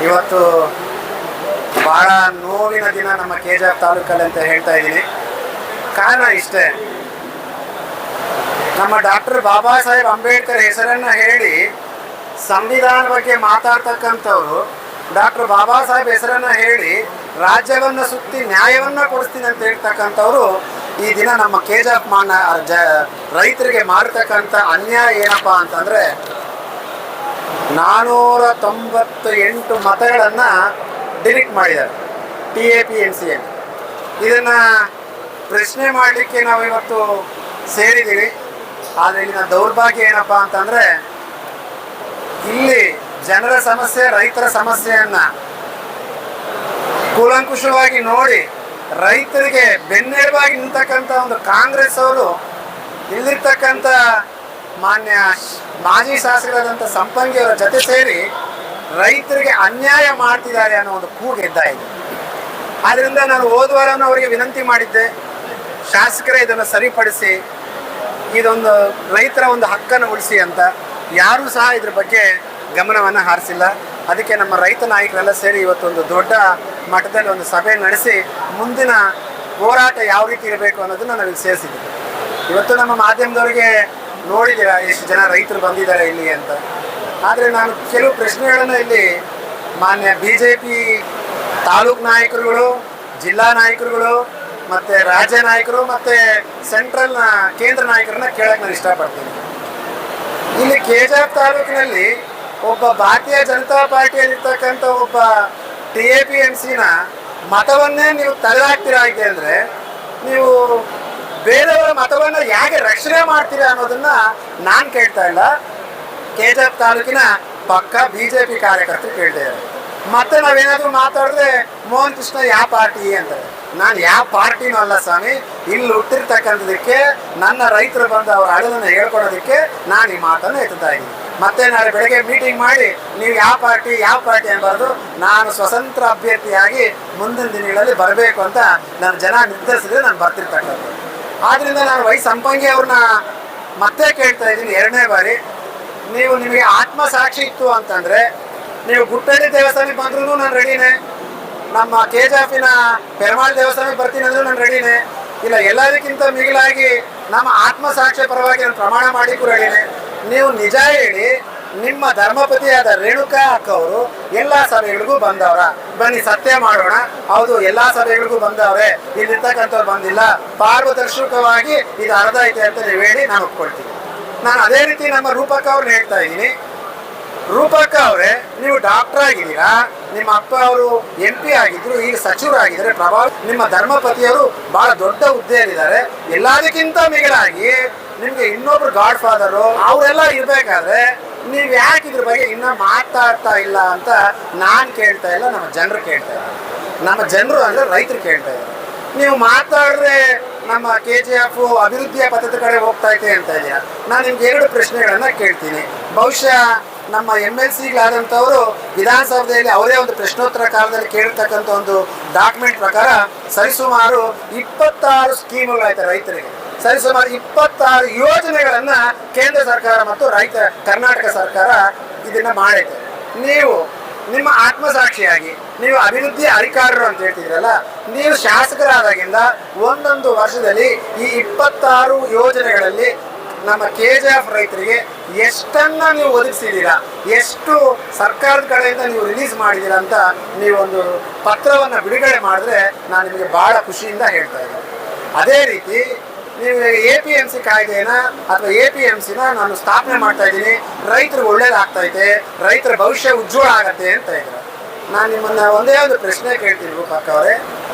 ಇವತ್ತು ಬಹಳ ನೋವಿನ ದಿನ ನಮ್ಮ ಕೆ.ಜಿ.ಎಫ್ ತಾಲೂಕಲ್ಲಿ ಅಂತ ಹೇಳ್ತಾ ಇದ್ದೀನಿ. ಕಾರಣ ಇಷ್ಟೇ, ನಮ್ಮ ಡಾಕ್ಟರ್ ಬಾಬಾ ಸಾಹೇಬ್ ಅಂಬೇಡ್ಕರ್ ಹೆಸರನ್ನು ಹೇಳಿ ಸಂವಿಧಾನ ಬಗ್ಗೆ ಮಾತಾಡ್ತಕ್ಕಂಥವ್ರು, ಡಾಕ್ಟರ್ ಬಾಬಾ ಸಾಹೇಬ್ ಹೆಸರನ್ನು ಹೇಳಿ ರಾಜ್ಯವನ್ನು ಸುತ್ತಿ ನ್ಯಾಯವನ್ನು ಕೊಡಿಸ್ತೀನಿ ಅಂತ ಹೇಳ್ತಕ್ಕಂಥವ್ರು ಈ ದಿನ ನಮ್ಮ ಕೆ.ಜಿ.ಎಫ್ ರೈತರಿಗೆ ಮಾಡ್ತಕ್ಕಂಥ ಅನ್ಯಾಯ ಏನಪ್ಪ ಅಂತಂದರೆ 498 ಮತಗಳನ್ನು ಡಿಲೀಟ್ ಮಾಡಿದ್ದಾರೆ TAPMCಯಲ್ಲಿ. ಇದನ್ನು ಪ್ರಶ್ನೆ ಮಾಡಲಿಕ್ಕೆ ನಾವು ಇವತ್ತು ಸೇರಿದ್ದೀವಿ. ಆದರೆ ಇಲ್ಲಿನ ದೌರ್ಭಾಗ್ಯ ಏನಪ್ಪ ಅಂತಂದರೆ, ಇಲ್ಲಿ ಜನರ ಸಮಸ್ಯೆ, ರೈತರ ಸಮಸ್ಯೆಯನ್ನು ಕೂಲಂಕುಷವಾಗಿ ನೋಡಿ ರೈತರಿಗೆ ಬೆನ್ನೆಲುಬಾಗಿ ನಿಂತಕ್ಕಂಥ ಒಂದು ಕಾಂಗ್ರೆಸ್ ಅವರು ಇಲ್ಲಿರ್ತಕ್ಕಂಥ ಮಾನ್ಯ ಮಾಜಿ ಶಾಸಕರಾದಂಥ ಸಂಪಂಗಿ ಅವರ ಜೊತೆ ಸೇರಿ ರೈತರಿಗೆ ಅನ್ಯಾಯ ಮಾಡ್ತಿದ್ದಾರೆ ಅನ್ನೋ ಒಂದು ಕೂಗು ಎದ್ದ ಇದೆ. ಆದ್ದರಿಂದ ನಾನು ಹೋದ ವಾರನೂ ಅವರಿಗೆ ವಿನಂತಿ ಮಾಡಿದ್ದೆ, ಶಾಸಕರೇ ಇದನ್ನು ಸರಿಪಡಿಸಿ ಇದೊಂದು ರೈತರ ಒಂದು ಹಕ್ಕನ್ನು ಉಳಿಸಿ ಅಂತ. ಯಾರೂ ಸಹ ಇದ್ರ ಬಗ್ಗೆ ಗಮನವನ್ನು ಹಾರಿಸಿಲ್ಲ. ಅದಕ್ಕೆ ನಮ್ಮ ರೈತ ನಾಯಕರೆಲ್ಲ ಸೇರಿ ಇವತ್ತೊಂದು ದೊಡ್ಡ ಮಟ್ಟದಲ್ಲಿ ಒಂದು ಸಭೆ ನಡೆಸಿ ಮುಂದಿನ ಹೋರಾಟ ಯಾವ ರೀತಿ ಇರಬೇಕು ಅನ್ನೋದನ್ನು ನಾವಿಲ್ಲಿ ಸೇರಿಸಿದ್ದೀವಿ. ಇವತ್ತು ನಮ್ಮ ಮಾಧ್ಯಮದವರಿಗೆ ನೋಡಿದ್ದೀರಾ ಎಷ್ಟು ಜನ ರೈತರು ಬಂದಿದ್ದಾರೆ ಇಲ್ಲಿ ಅಂತ. ಆದರೆ ನಾನು ಕೆಲವು ಪ್ರಶ್ನೆಗಳನ್ನು ಇಲ್ಲಿ ಮಾನ್ಯ BJP ತಾಲೂಕು ನಾಯಕರುಗಳು, ಜಿಲ್ಲಾ ನಾಯಕರುಗಳು, ಮತ್ತು ರಾಜ್ಯ ನಾಯಕರು ಮತ್ತು ಸೆಂಟ್ರಲ್ನ ಕೇಂದ್ರ ನಾಯಕರನ್ನ ಕೇಳಕ್ಕೆ ನಾನು ಇಷ್ಟಪಡ್ತೀನಿ. ಇಲ್ಲಿ ಕೆ.ಜಿ.ಎಫ್ ತಾಲೂಕಿನಲ್ಲಿ ಒಬ್ಬ ಭಾರತೀಯ ಜನತಾ ಪಾರ್ಟಿಯಲ್ಲಿರ್ತಕ್ಕಂಥ ಒಬ್ಬ TAPMCನ ಮತವನ್ನೇ ನೀವು ತಡೆದಾಕ್ತೀರಾ ಇದೆ ಅಂದರೆ, ನೀವು ಬೇರೆಯವರ ಮತವನ್ನು ಹೇಗೆ ರಕ್ಷಣೆ ಮಾಡ್ತೀರಾ ಅನ್ನೋದನ್ನು ನಾನು ಕೇಳ್ತಾ ಇಲ್ಲ, ಕೆ.ಜಿ.ಎಫ್ ತಾಲೂಕಿನ ಪಕ್ಕ BJP ಕಾರ್ಯಕರ್ತರು ಕೇಳ್ತಾ ಇದ್ದಾರೆ. ಮತ್ತೆ ನಾವೇನಾದರೂ ಮಾತಾಡಿದ್ರೆ ಮೋಹನ್ ಕೃಷ್ಣ ಯಾವ ಪಾರ್ಟಿ ಅಂತಾರೆ. ನಾನು ಯಾವ ಪಾರ್ಟಿನೂ ಅಲ್ಲ ಸ್ವಾಮಿ, ಇಲ್ಲಿ ಹುಟ್ಟಿರ್ತಕ್ಕಂಥದಕ್ಕೆ ನನ್ನ ರೈತರು ಬಂದು ಅವರ ಅಳಲನ್ನು ಹೇಳ್ಕೊಡೋದಕ್ಕೆ ನಾನು ಈ ಮಾತನ್ನು ಎತ್ತುತ್ತಾ ಇದ್ದೀನಿ. ಮತ್ತೆ ನಾಳೆ ಬೆಳಗ್ಗೆ ಮೀಟಿಂಗ್ ಮಾಡಿ ನೀವು ಯಾವ ಪಾರ್ಟಿ ಅನ್ನಬಾರ್ದು. ನಾನು ಸ್ವತಂತ್ರ ಅಭ್ಯರ್ಥಿಯಾಗಿ ಮುಂದಿನ ದಿನಗಳಲ್ಲಿ ಬರಬೇಕು ಅಂತ ನಾನು ಜನ ನಿರ್ಧರಿಸಿದ್ರೆ ನಾನು ಬರ್ತಿರ್ತಕ್ಕಂಥದ್ದು. ಆದ್ದರಿಂದ ನಾನು ವೈ ಸಂಪಂಗಿ ಅವ್ರನ್ನ ಮತ್ತೆ ಕೇಳ್ತಾ ಇದ್ದೀನಿ, 2ನೇ ಬಾರಿ ನಿಮಗೆ ಆತ್ಮಸಾಕ್ಷಿ ಇತ್ತು ಅಂತಂದರೆ ನೀವು ಗುಟ್ಟಳ್ಳಿ ದೇವಸ್ಥಾನಕ್ಕೆ ಬಂದ್ರೂ ನಾನು ರೆಡಿನೇ, ನಮ್ಮ ಕೆ.ಜಿ.ಎಫ್ನ ಪೆರಮಾಳ್ ದೇವಸ್ಥಾನಕ್ಕೆ ಬರ್ತೀನಿ ಅಂದ್ರೂ ನಾನು ರೆಡಿನೇ. ಇಲ್ಲ ಎಲ್ಲದಕ್ಕಿಂತ ಮಿಗಿಲಾಗಿ ನಮ್ಮ ಆತ್ಮಸಾಕ್ಷಿ ಪರವಾಗಿ ನಾನು ಪ್ರಮಾಣ ಮಾಡಿಕ್ಕೂ ರೆಡಿನೇ. ನೀವು ನಿಜ ಹೇಳಿ, ನಿಮ್ಮ ಧರ್ಮಪತಿಯಾದ ರೇಣುಕಾ ಅಕ್ಕವರು ಎಲ್ಲ ಸಭೆಗಳಿಗೂ ಬಂದವರ, ಬನ್ನಿ ಸತ್ಯ ಮಾಡೋಣ, ಹೌದು ಎಲ್ಲ ಸಭೆಗಳಿಗೂ ಬಂದವ್ರೆ, ಇಲ್ಲಿರ್ತಕ್ಕಂಥವ್ರು ಬಂದಿಲ್ಲ, ಪಾರದರ್ಶಕವಾಗಿ ಇದು ಅರ್ಧ ಐತೆ ಅಂತ ನೀವು ಹೇಳಿ ನಾನು ಒಪ್ಕೊಳ್ತೀನಿ. ನಾನು ಅದೇ ರೀತಿ ನಮ್ಮ ರೂಪಕ್ಕ ಅವ್ರನ್ನ ಹೇಳ್ತಾ ಇದ್ದೀನಿ, ರೂಪಕ್ಕ ಅವರೇ ನೀವು ಡಾಕ್ಟರ್ ಆಗಿದ್ದೀರಾ, ನಿಮ್ಮ ಅಪ್ಪ ಅವರು MP ಆಗಿದ್ರು, ಈಗ ಸಚಿವರಾಗಿದ್ದಾರೆ, ನಿಮ್ಮ ಧರ್ಮಪತಿಯವರು ಬಹಳ ದೊಡ್ಡ ಹುದ್ದೆಯಲ್ಲಿದ್ದಾರೆ. ಎಲ್ಲದಕ್ಕಿಂತ ಮಿಗಿಲಾಗಿ ನಿಮಗೆ ಇನ್ನೊಬ್ರು ಗಾಡ್ ಫಾದರು ಅವರೆಲ್ಲ ಇರಬೇಕಾದ್ರೆ ನೀವು ಯಾಕೆ ಇದ್ರ ಬಗ್ಗೆ ಇನ್ನೂ ಮಾತಾಡ್ತಾ ಇಲ್ಲ ಅಂತ ನಾನು ಕೇಳ್ತಾ ಇಲ್ಲ, ನಮ್ಮ ಜನರು ಕೇಳ್ತಾ ಇಲ್ಲ. ನಮ್ಮ ಜನರು ಅಂದರೆ ರೈತರು ಕೇಳ್ತಾ ಇದ್ದಾರೆ. ನೀವು ಮಾತಾಡಿದ್ರೆ ನಮ್ಮ ಕೆ.ಜಿ.ಎಫ್ ಅಭಿವೃದ್ಧಿಯ ಪದ್ಧತಿ ಕಡೆ ಹೋಗ್ತಾ ಇದೆ ಅಂತ ಇದೆಯಾ. ನಾನು ನಿಮ್ಗೆ 2 ಪ್ರಶ್ನೆಗಳನ್ನು ಕೇಳ್ತೀನಿ. ಬಹುಶಃ ನಮ್ಮ MLCಗಳಾದಂಥವರು ವಿಧಾನಸೌಧದಲ್ಲಿ ಅವರೇ ಒಂದು ಪ್ರಶ್ನೋತ್ತರ ಕಾಲದಲ್ಲಿ ಕೇಳಿರ್ತಕ್ಕಂಥ ಒಂದು ಡಾಕ್ಯುಮೆಂಟ್ ಪ್ರಕಾರ ಸರಿಸುಮಾರು 26 ಸ್ಕೀಮ್ಗಳಾಯ್ತು ರೈತರಿಗೆ, ಸರಿಸುಮಾರು 26 ಯೋಜನೆಗಳನ್ನು ಕೇಂದ್ರ ಸರ್ಕಾರ ಮತ್ತು ಕರ್ನಾಟಕ ಸರ್ಕಾರ ಇದನ್ನು ಮಾಡೈತೆ. ನೀವು ನಿಮ್ಮ ಆತ್ಮಸಾಕ್ಷಿಯಾಗಿ ನೀವು ಅಭಿವೃದ್ಧಿ ಅಧಿಕಾರರು ಅಂತ ಹೇಳ್ತಿದ್ರಲ್ಲ, ನೀವು ಶಾಸಕರಾದಾಗಿಂದ ಒಂದೊಂದು ವರ್ಷದಲ್ಲಿ ಈ 26 ಯೋಜನೆಗಳಲ್ಲಿ ನಮ್ಮ ಕೆ.ಜಿ.ಎಫ್ ರೈತರಿಗೆ ಎಷ್ಟನ್ನ ನೀವು ಒದಗಿಸಿದ್ದೀರಾ, ಎಷ್ಟು ಸರ್ಕಾರದ ಕಡೆಯಿಂದ ನೀವು ರಿಲೀಸ್ ಮಾಡಿದ್ದೀರಾ ಅಂತ ನೀವೊಂದು ಪತ್ರವನ್ನು ಬಿಡುಗಡೆ ಮಾಡಿದ್ರೆ ನಾನು ನಿಮಗೆ ಭಾಳ ಖುಷಿಯಿಂದ ಹೇಳ್ತಾ ಇದ್ದೀನಿ. ಅದೇ ರೀತಿ ನೀವು APMC ಕಾಯ್ದೆನ ಅಥವಾ APMCನ ನಾನು ಸ್ಥಾಪನೆ ಮಾಡ್ತಾ ಇದ್ದೀನಿ, ರೈತರಿಗೆ ಒಳ್ಳೇದಾಗ್ತೈತೆ, ರೈತರ ಭವಿಷ್ಯ ಉಜ್ವಲ ಆಗತ್ತೆ ಅಂತ ಇದ್ದಾರೆ. ನಾನು ನಿಮ್ಮನ್ನು ಒಂದೇ ಒಂದು ಪ್ರಶ್ನೆ ಕೇಳ್ತೀನಿ ರೂಪಕ್ಕ ಅವರೇ,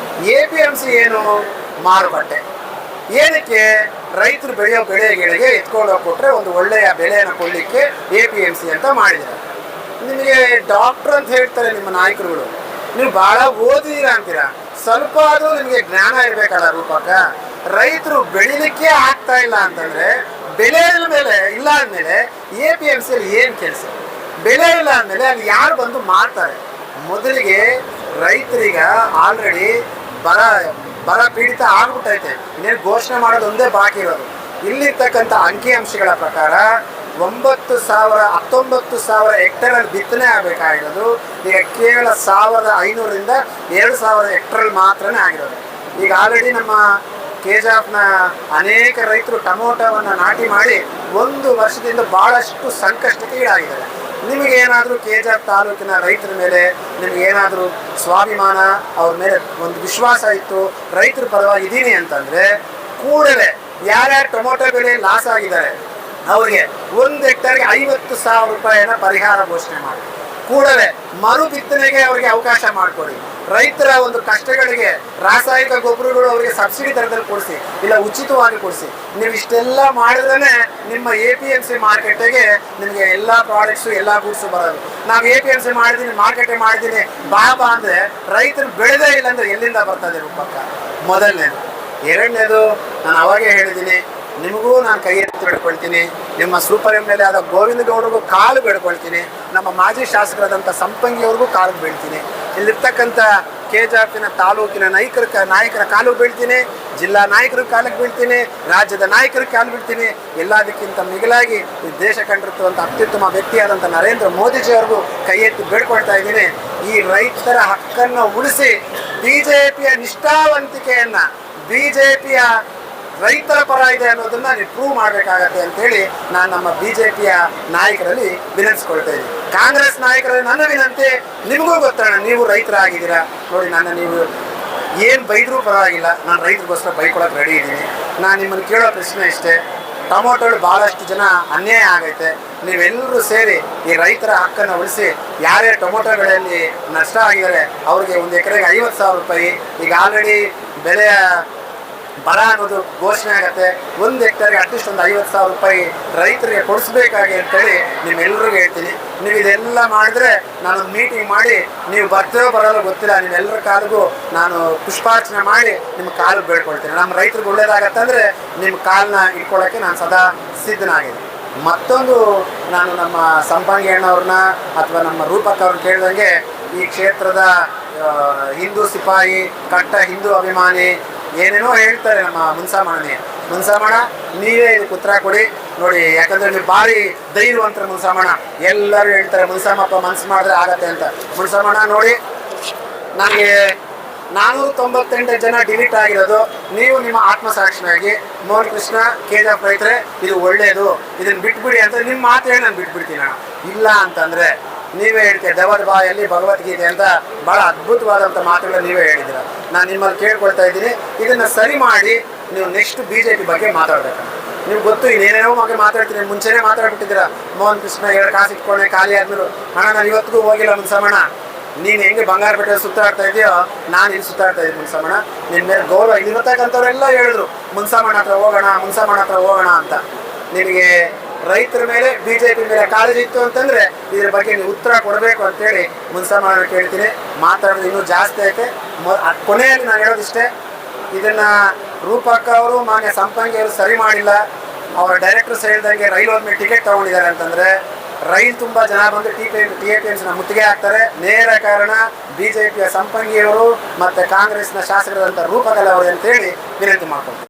APMC ಏನು? ಮಾರುಕಟ್ಟೆ. ಏನಕ್ಕೆ? ರೈತರು ಬೆಳೆಯೋ ಬೆಳೆಗಳಿಗೆ ಎತ್ಕೊಂಡು ಕೊಟ್ಟರೆ ಒಂದು ಒಳ್ಳೆಯ ಬೆಲೆಯನ್ನು ಕೊಡಲಿಕ್ಕೆ APMC ಅಂತ ಮಾಡಿದ್ದಾರೆ. ನಿಮಗೆ ಡಾಕ್ಟ್ರ್ ಅಂತ ಹೇಳ್ತಾರೆ ನಿಮ್ಮ ನಾಯಕರುಗಳು, ನೀವು ಭಾಳ ಓದಿದ್ದೀರಾ ಅಂತೀರಾ, ಸ್ವಲ್ಪ ಆದರೂ ನಿಮಗೆ ಜ್ಞಾನ ಇರಬೇಕಲ್ಲ ರೂಪಕ್ಕ. ರೈತರು ಬೆಳಿಲಿಕ್ಕೆ ಆಗ್ತಾ ಇಲ್ಲ ಅಂತಂದರೆ ಬೆಲೆ ಮೇಲೆ ಇಲ್ಲ ಅಂದಮೇಲೆ APMCಯಲ್ಲಿ ಏನು ಕೆಲಸ? ಬೆಲೆ ಇಲ್ಲ ಅಂದಮೇಲೆ ಅಲ್ಲಿ ಯಾರು ಬಂದು ಮಾಡ್ತಾರೆ? ಮೊದಲಿಗೆ ರೈತರಿಗೆ ಆಲ್ರೆಡಿ ಬರ ಪೀಡಿತ ಆಗ್ಬಿಟ್ಟೈತೆ, ಇನ್ನೇನು ಘೋಷಣೆ ಮಾಡೋದು ಒಂದೇ ಬಾಕಿ ಇರೋದು. ಇಲ್ಲಿರ್ತಕ್ಕಂಥ ಅಂಕಿಅಂಶಗಳ ಪ್ರಕಾರ 19,000 ಹೆಕ್ಟೇರಲ್ಲಿ ಬಿತ್ತನೆ ಆಗಬೇಕಾಗಿರೋದು ಈಗ ಕೇವಲ 1,500ರಿಂದ 2,000 ಹೆಕ್ಟೇರ್ ಮಾತ್ರನೇ ಆಗಿರೋದು. ಈಗ ಆಲ್ರೆಡಿ ನಮ್ಮ ಕೆಜಾಫ್ನ ಅನೇಕ ರೈತರು ಟೊಮೊಟೊವನ್ನು ನಾಟಿ ಮಾಡಿ 1 ವರ್ಷದಿಂದ ಭಾಳಷ್ಟು ಸಂಕಷ್ಟಕ್ಕೆ ಈಡಾಗಿದ್ದಾರೆ. ನಿಮಗೇನಾದರೂ ಕೆಜಾಫ್ ತಾಲೂಕಿನ ರೈತರ ಮೇಲೆ ನಿಮಗೇನಾದರೂ ಸ್ವಾಭಿಮಾನ, ಅವ್ರ ಮೇಲೆ ಒಂದು ವಿಶ್ವಾಸ ಇತ್ತು, ರೈತರ ಪರವಾಗಿ ಇದ್ದೀನಿ ಅಂತಂದರೆ ಕೂಡಲೇ ಯಾರ್ಯಾರು ಟೊಮೊಟೊ ಬೆಳೆ ಲಾಸ್ ಆಗಿದ್ದಾರೆ ಅವ್ರಿಗೆ 1 ಹೆಕ್ಟರ್ಗೆ 50,000 ರೂಪಾಯಿನ ಪರಿಹಾರ ಘೋಷಣೆ ಮಾಡಿ ಕೂಡಲೇ ಮರು ಬಿತ್ತನೆಗೆ ಅವರಿಗೆ ಅವಕಾಶ ಮಾಡಿಕೊಡಿ. ರೈತರ ಒಂದು ಕಷ್ಟಗಳಿಗೆ ರಾಸಾಯನಿಕ ಗೊಬ್ಬರಗಳು ಅವರಿಗೆ ಸಬ್ಸಿಡಿ ದರದಲ್ಲಿ ಕೊಡಿಸಿ, ಇಲ್ಲ ಉಚಿತವಾಗಿ ಕೊಡಿಸಿ. ನೀವು ಇಷ್ಟೆಲ್ಲ ಮಾಡಿದ್ರೆ ನಿಮ್ಮ APMC ಮಾರ್ಕೆಟಿಗೆ ನಿಮಗೆ ಎಲ್ಲ ಪ್ರಾಡಕ್ಟ್ಸು ಎಲ್ಲ ಗೂಡ್ಸು ಬರೋದು. ನಾವು APMC ಮಾಡಿದ್ದೀನಿ, ಮಾರ್ಕೆಟಿಂಗ್ ಮಾಡಿದ್ದೀನಿ ಬಾಬಾ ಅಂದರೆ ರೈತರು ಬೆಳೆದೇ ಇಲ್ಲ ಅಂದರೆ ಎಲ್ಲಿಂದ ಬರ್ತದೆ ರೂಪಕ್ಕ? ಮೊದಲನೇದು. ಎರಡನೇದು, ನಾನು ಅವಾಗೇ ಹೇಳಿದ್ದೀನಿ, ನಿಮಗೂ ನಾನು ಕೈ ಎತ್ತಿ ಬೇಡ್ಕೊಳ್ತೀನಿ, ನಿಮ್ಮ ಸೂಪರ್ MLA ಆದ ಗೋವಿಂದ ಗೌಡರಿಗೂ ಕಾಲು ಬೇಡ್ಕೊಳ್ತೀನಿ, ನಮ್ಮ ಮಾಜಿ ಶಾಸಕರಾದಂಥ ಸಂಪಂಗಿಯವ್ರಿಗೂ ಕಾಲು ಬೀಳ್ತೀನಿ, ಇಲ್ಲಿರ್ತಕ್ಕಂಥ ಕೆಜಾಫಿನ ತಾಲೂಕಿನ ನಾಯಕರ ಕಾಲು ಬೀಳ್ತೀನಿ, ಜಿಲ್ಲಾ ನಾಯಕರ ಕಾಲಿಗೆ ಬೀಳ್ತೀನಿ, ರಾಜ್ಯದ ನಾಯಕರ ಕಾಲು ಬೀಳ್ತೀನಿ. ಎಲ್ಲದಕ್ಕಿಂತ ಮಿಗಿಲಾಗಿ ಈ ದೇಶ ಕಂಡಿರುವಂಥ ಅತ್ಯುತ್ತಮ ವ್ಯಕ್ತಿಯಾದಂಥ ನರೇಂದ್ರ ಮೋದಿಜಿಯವ್ರಿಗೂ ಕೈ ಎತ್ತಿ ಬೇಡ್ಕೊಳ್ತಾ ಇದ್ದೀನಿ. ಈ ರೈತರ ಹಕ್ಕನ್ನು ಉಳಿಸಿ BJPಯ ನಿಷ್ಠಾವಂತಿಕೆಯನ್ನು, BJPಯ ರೈತರ ಪರ ಇದೆ ಅನ್ನೋದನ್ನ ನೀವು ಪ್ರೂವ್ ಮಾಡಬೇಕಾಗತ್ತೆ ಅಂತೇಳಿ ನಾನು ನಮ್ಮ BJPಯ ನಾಯಕರಲ್ಲಿ ವಿನಂತಿಸ್ಕೊಳ್ತಾ ಇದ್ದೀನಿ. ಕಾಂಗ್ರೆಸ್ ನಾಯಕರಲ್ಲಿ ನನ್ನ ವಿನಂತಿ, ನಿಮಗೂ ಗೊತ್ತಣ್ಣ, ನೀವು ರೈತರಾಗಿದ್ದೀರಾ ನೋಡಿ, ನೀವು ಏನು ಬೈದರೂ ಪರವಾಗಿಲ್ಲ, ನಾನು ರೈತರಿಗೋಸ್ಕರ ಬೈಕೊಳಕ್ಕೆ ರೆಡಿ ಇದ್ದೀನಿ. ನಾನು ನಿಮ್ಮನ್ನು ಕೇಳೋ ಪ್ರಶ್ನೆ ಇಷ್ಟೇ, ಟೊಮೊಟೊಗಳು ಭಾಳಷ್ಟು ಜನ ಅನ್ಯಾಯ ಆಗೈತೆ, ನೀವೆಲ್ಲರೂ ಸೇರಿ ಈ ರೈತರ ಹಕ್ಕನ್ನು ಉಳಿಸಿ. ಯಾರ್ಯಾರು ಟೊಮೊಟೊ ಬೆಳೆಯಲ್ಲಿ ನಷ್ಟ ಆಗಿದ್ದಾರೆ ಅವ್ರಿಗೆ 1 ಎಕರೆಗೆ 50,000 ರೂಪಾಯಿ, ಈಗ ಆಲ್ರೆಡಿ ಬೆಳೆಯ ಬರ ಅನ್ನೋದು ಘೋಷಣೆ ಆಗುತ್ತೆ, 1 ಹೆಕ್ಟರ್ಗೆ ಅಟ್ಲೀಸ್ಟ್ ಒಂದು 50,000 ರೂಪಾಯಿ ರೈತರಿಗೆ ಕೊಡಿಸ್ಬೇಕಾಗಿ ಅಂತೇಳಿ ನಿಮ್ಮೆಲ್ಲರಿಗೂ ಹೇಳ್ತೀನಿ. ನೀವು ಇದೆಲ್ಲ ಮಾಡಿದ್ರೆ ನಾನೊಂದು ಮೀಟಿಂಗ್ ಮಾಡಿ, ನೀವು ಬರ್ತೀರೋ ಬರೋಲ್ಲ ಗೊತ್ತಿಲ್ಲ, ನಿಮ್ಮೆಲ್ಲರ ಕಾಲಿಗೂ ನಾನು ಪುಷ್ಪಾರ್ಚನೆ ಮಾಡಿ ನಿಮ್ಮ ಕಾಲು ಬೇಡ್ಕೊಳ್ತೀನಿ. ನಮ್ಮ ರೈತರಿಗೆ ಒಳ್ಳೇದಾಗತ್ತಂದರೆ ನಿಮ್ಮ ಕಾಲನ್ನ ಇಟ್ಕೊಳ್ಳೋಕ್ಕೆ ನಾನು ಸದಾ ಸಿದ್ಧನಾಗಿದ್ದೀನಿ. ಮತ್ತೊಂದು, ನಾನು ನಮ್ಮ ಸಂಪಂಗಿ ಅಣ್ಣವ್ರನ್ನ ಅಥವಾ ನಮ್ಮ ರೂಪಕ್ ಅವ್ರನ್ನ ಕೇಳಿದಂಗೆ, ಈ ಕ್ಷೇತ್ರದ ಹಿಂದೂ ಸಿಪಾಯಿ, ಕಟ್ಟ ಹಿಂದೂ ಅಭಿಮಾನಿ ಏನೇನೋ ಹೇಳ್ತಾರೆ ನಮ್ಮ ಮುನ್ಸಾಮಣ್ಣ, ನೀವೇ ಇದಕ್ಕೆ ಉತ್ತರ ಕೊಡಿ ನೋಡಿ. ಯಾಕಂದರೆ ನೀವು ಭಾರಿ ಧೈರ್ಯವಂತರ ಮುನ್ಸಾಮಣ್ಣ, ಎಲ್ಲರೂ ಹೇಳ್ತಾರೆ ಮುನ್ಸಾಮಪ್ಪ ಮನಸ್ಸು ಮಾಡಿದ್ರೆ ಆಗತ್ತೆ ಅಂತ. ಮುನ್ಸಾಮಣ್ಣ ನೋಡಿ, ನನಗೆ 498 ಜನ ಡಿಲೀಟ್ ಆಗಿರೋದು, ನೀವು ನಿಮ್ಮ ಆತ್ಮಸಾಕ್ಷಿಯಾಗಿ ಮೋಹನ್ ಕೃಷ್ಣ ಕೆಜಾಫ್ ರೈತರೆ ಇದು ಒಳ್ಳೆಯದು, ಇದನ್ನು ಬಿಟ್ಬಿಡಿ ಅಂತ ನಿಮ್ಮ ಮಾತು ಹೇಳಿ ನಾನು ಬಿಟ್ಬಿಡ್ತೀನಿ ಅಣ್ಣ. ಇಲ್ಲ ಅಂತಂದರೆ ನೀವೇ ಹೇಳ್ತೀರ, ದೇವರ ಬಾಯಲ್ಲಿ ಭಗವದ್ಗೀತೆ ಅಂತ ಭಾಳ ಅದ್ಭುತವಾದಂಥ ಮಾತುಗಳನ್ನ ನೀವೇ ಹೇಳಿದ್ದೀರ. ನಾನು ನಿಮ್ಮಲ್ಲಿ ಕೇಳ್ಕೊಳ್ತಾ ಇದ್ದೀನಿ, ಇದನ್ನು ಸರಿ ಮಾಡಿ ನೀವು ನೆಕ್ಸ್ಟ್ BJP ಬಗ್ಗೆ ಮಾತಾಡಬೇಕು. ನೀವು ಗೊತ್ತು, ಇನ್ನೇನೇನೋ ಬಗ್ಗೆ ಮಾತಾಡ್ತೀನಿ, ಮುಂಚೆನೇ ಮಾತಾಡ್ಬಿಟ್ಟಿದ್ದೀರಾ. ಮೋಹನ್ ಕೃಷ್ಣ 2 ಕಾಸು ಇಟ್ಕೊಂಡೆ ಖಾಲಿ ಆದ್ಮೇಲೆ, ಅಣ್ಣ ನಾನು ಇವತ್ತಿಗೂ ಹೋಗಿಲ್ಲ ಮುನ್ಸಮಣ್ಣ, ನೀನು ಹೆಂಗೆ ಬಂಗಾರಪೇಟೆ ಸುತ್ತಾಡ್ತಾ ಇದೆಯೋ ನಾನು ಇಲ್ಲಿ ಸುತ್ತಾಡ್ತಾ ಇದ್ದೀನಿ ಮುನ್ಸಮಣ್ಣ, ನಿನ್ನ ಮೇಲೆ ಗೌರವ. ಇಲ್ಲಿರ್ತಕ್ಕಂಥವ್ರೆಲ್ಲ ಹೇಳಿದ್ರು ಮುನ್ಸಮಣ್ಣ ಹತ್ರ ಹೋಗೋಣ ಅಂತ. ನಿನಗೆ ರೈತರ ಮೇಲೆ BJP ಮೇಲೆ ಕಾಳಜಿ ಇತ್ತು ಅಂತಂದರೆ ಇದ್ರ ಬಗ್ಗೆ ನೀವು ಉತ್ತರ ಕೊಡಬೇಕು ಅಂತೇಳಿ ಮುನ್ಸಮಣ್ಣ ಕೇಳ್ತೀನಿ. ಮಾತಾಡೋದು ಇನ್ನೂ ಜಾಸ್ತಿ ಐತೆ. ಕೊನೆಯಲ್ಲಿ ನಾನು ಹೇಳೋದಿಷ್ಟೇ, ಇದನ್ನು ರೂಪಕ್ಕ ಅವರು ಮಾನ್ಯ ಸಂಪಂಗಿ ಅವರು ಸರಿ ಮಾಡಿಲ್ಲ. ಅವರ ಡೈರೆಕ್ಟರ್ಸ್ ಹೇಳ್ದಂಗೆ ರೈಲು ಹೋದ್ಮೇಲೆ ಟಿಕೆಟ್ ತೊಗೊಂಡಿದ್ದಾರೆ ಅಂತಂದರೆ ರೈಲು ತುಂಬ ಜನ ಬಂದು TAPMCನ ಮುತ್ತಿಗೆ ಹಾಕ್ತಾರೆ. ನೇರ ಕಾರಣ BJPಯ ಸಂಪಂಗಿಯವರು ಮತ್ತು ಕಾಂಗ್ರೆಸ್ನ ಶಾಸಕರಾದಂಥ ರೂಪಕಲ್ ಅವರು ಅಂತೇಳಿ ವಿನಂತಿ ಮಾಡ್ಕೊಳ್ತಾರೆ.